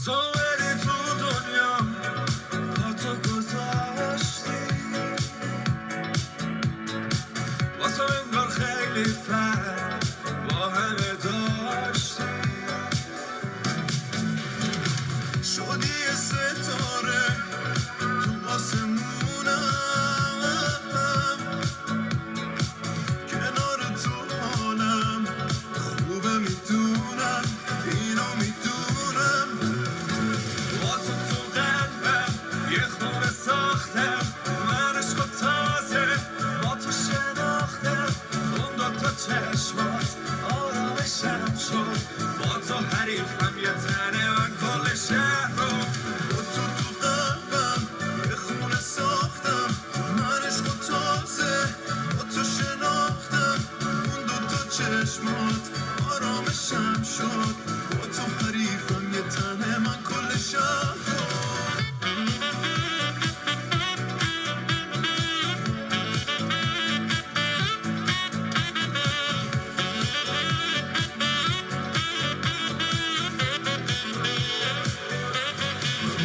تو بری تو دنیا با تو گذاشتی واسه انگار خیلی فرق با همه داشتی شدی یه ستاره تو آسمونم کنار تو حالم خوبه میدونم اینو میدونم با تو قلبم یه خونه ساختم من عشق و تازه با تو شناختم اون دوتا چشمات آرامشم شد با تو حریفم یه تنه من کل شهر رو با تو قلبم یه خونه ساختم من عشق و تازه با تو شناختم اون دوتا چشمات آرامشم شد با تو حریفم یه تنه من کل شهر رو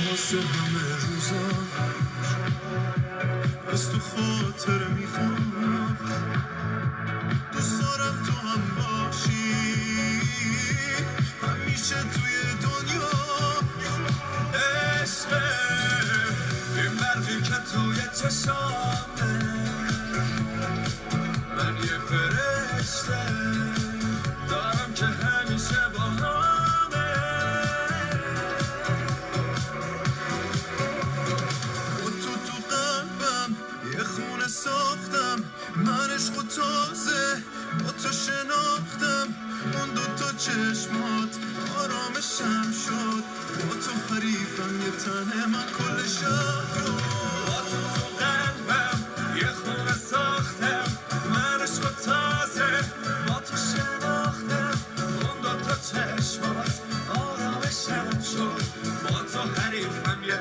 واسه همه روزا از تو خاطر میخوام دوست دارم تو هم باشی همیشه توی دنیا عشق این برقی که توی چشامه من یه فرشته دارم که همیشه با همه تو قلبم یه خونه ساختم من عشق و تازه با تو شناختم اون دوتا چشمات آرامشم شد با تو حریفم یه تنه من کل شهر رو با تو قلبم یه خونه ساختم من عشق و تازه با تو شناختم اون دوتا چشمات آرامشم شد با تو حریفم یه